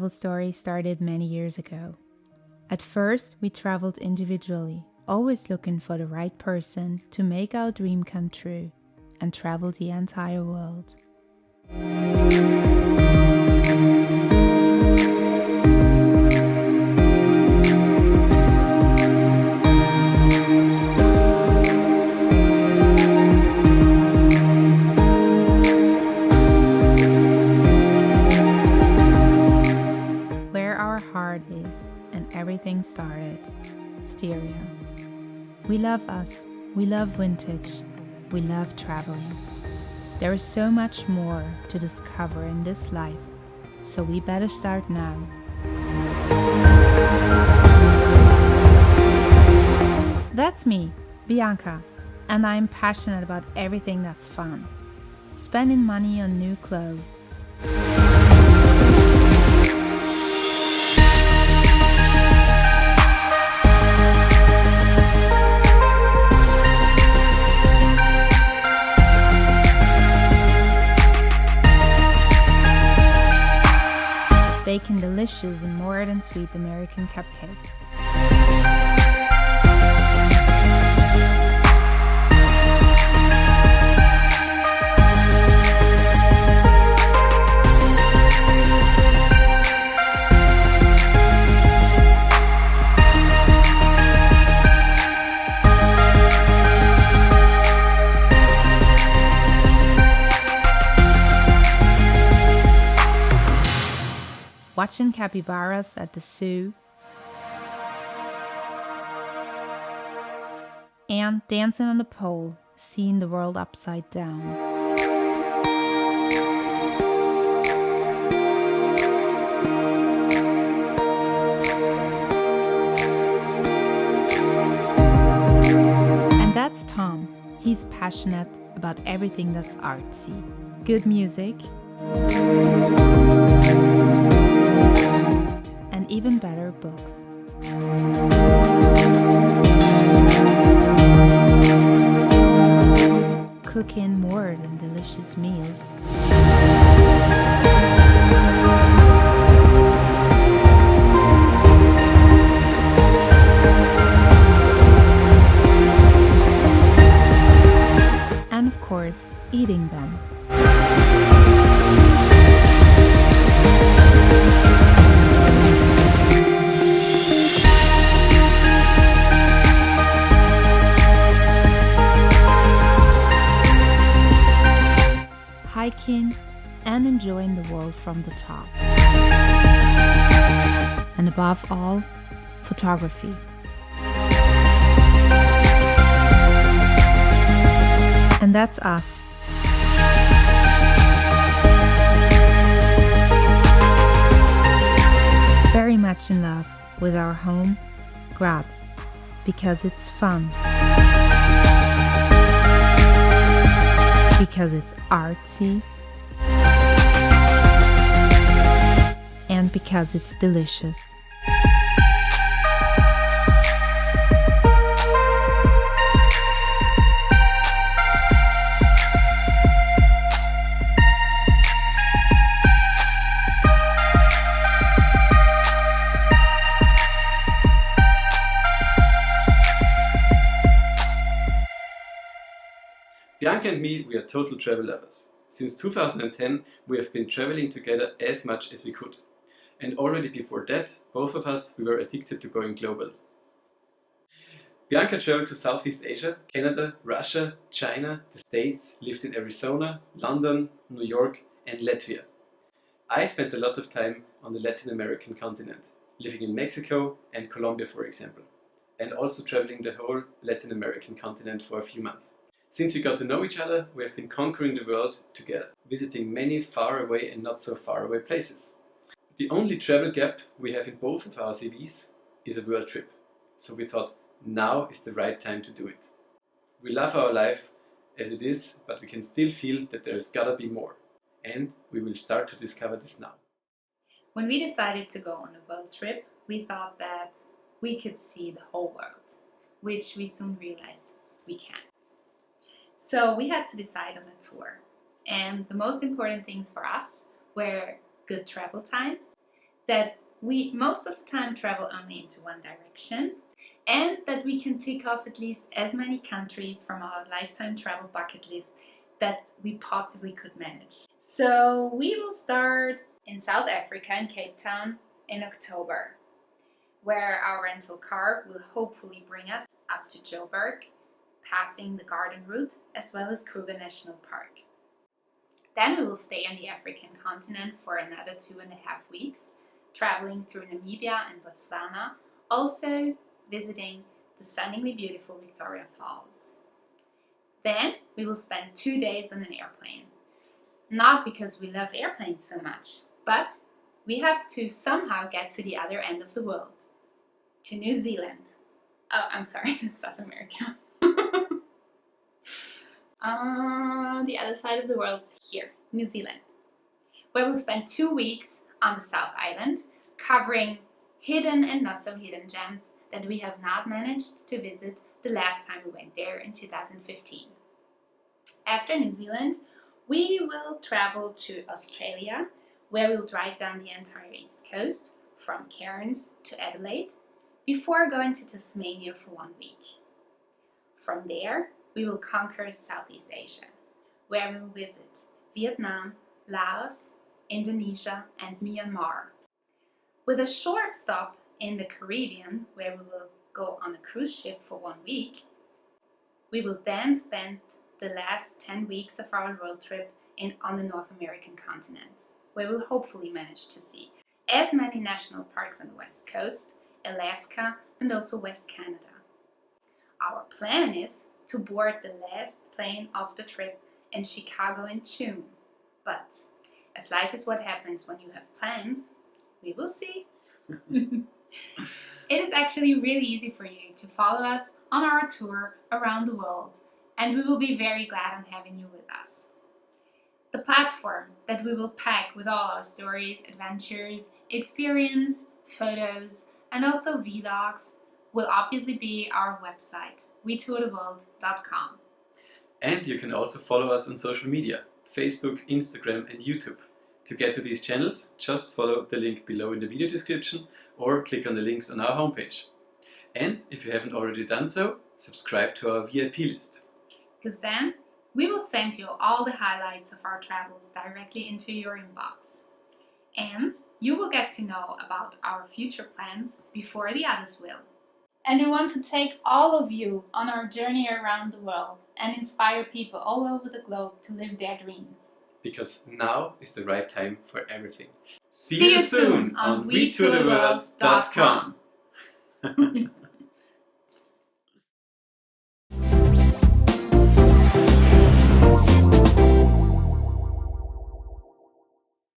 travel story started many years ago. At first, we traveled individually, always looking for the right person to make our dream come true and travel the entire world. Where our heart is and everything started, stereo. We love us, we love vintage, we love traveling. There is so much more to discover in this life, so we better start now. That's me, Bianca, and I'm passionate about everything that's fun. Spending money on new clothes. Baking delicious and more than sweet American cupcakes. Watching capybaras at the zoo, and dancing on the pole, seeing the world upside down. And that's Tom. He's passionate about everything that's artsy. Good music, and even better, books. Cooking more than delicious meals. And of course, eating them. Hiking and enjoying the world from the top. And above all, photography. And that's us. Very much in love with our home, Graz, because it's fun. Because it's artsy. And because it's delicious. Bianca and me, we are total travel lovers. Since 2010, we have been traveling together as much as we could. And already before that, both of us, we were addicted to going global. Bianca traveled to Southeast Asia, Canada, Russia, China, the States, lived in Arizona, London, New York and Latvia. I spent a lot of time on the Latin American continent, living in Mexico and Colombia, for example, and also traveling the whole Latin American continent for a few months. Since we got to know each other, we have been conquering the world together, visiting many far away and not so far away places. The only travel gap we have in both of our CVs is a world trip. So we thought now is the right time to do it. We love our life as it is, but we can still feel that there's gotta be more. And we will start to discover this now. When we decided to go on a world trip, we thought that we could see the whole world, which we soon realized we can't. So we had to decide on a tour. And the most important things for us were good travel times, that we most of the time travel only into one direction, and that we can tick off at least as many countries from our lifetime travel bucket list that we possibly could manage. So we will start in South Africa, in Cape Town, in October, where our rental car will hopefully bring us up to Joburg, passing the Garden Route as well as Kruger National Park. Then we will stay on the African continent for another 2.5 weeks, traveling through Namibia and Botswana, also visiting the stunningly beautiful Victoria Falls. Then we will spend 2 days on an airplane. Not because we love airplanes so much, but we have to somehow get to the other end of the world, to New Zealand. Oh, I'm sorry, it's South America. The other side of the world is here, New Zealand, where we'll spend 2 weeks on the South Island, covering hidden and not so hidden gems that we have not managed to visit the last time we went there in 2015. After New Zealand, we will travel to Australia, where we'll drive down the entire east coast from Cairns to Adelaide, before going to Tasmania for 1 week. From there, we will conquer Southeast Asia, where we will visit Vietnam, Laos, Indonesia, and Myanmar, with a short stop in the Caribbean, where we will go on a cruise ship for 1 week. We will then spend the last 10 weeks of our world trip on the North American continent, where we'll hopefully manage to see as many national parks on the West Coast, Alaska, and also West Canada. Our plan is to board the last plane of the trip in Chicago in June, but as life is what happens when you have plans, we will see. It is actually really easy for you to follow us on our tour around the world, and we will be very glad on having you with us. The platform that we will pack with all our stories, adventures, experience, photos, and also vlogs will obviously be our website, wetourtheworld.com. And you can also follow us on social media, Facebook, Instagram and YouTube. To get to these channels, just follow the link below in the video description or click on the links on our homepage. And if you haven't already done so, subscribe to our VIP list. Because then we will send you all the highlights of our travels directly into your inbox. And you will get to know about our future plans before the others will. And we want to take all of you on our journey around the world and inspire people all over the globe to live their dreams. Because now is the right time for everything. See you soon on wetourtheworld.com.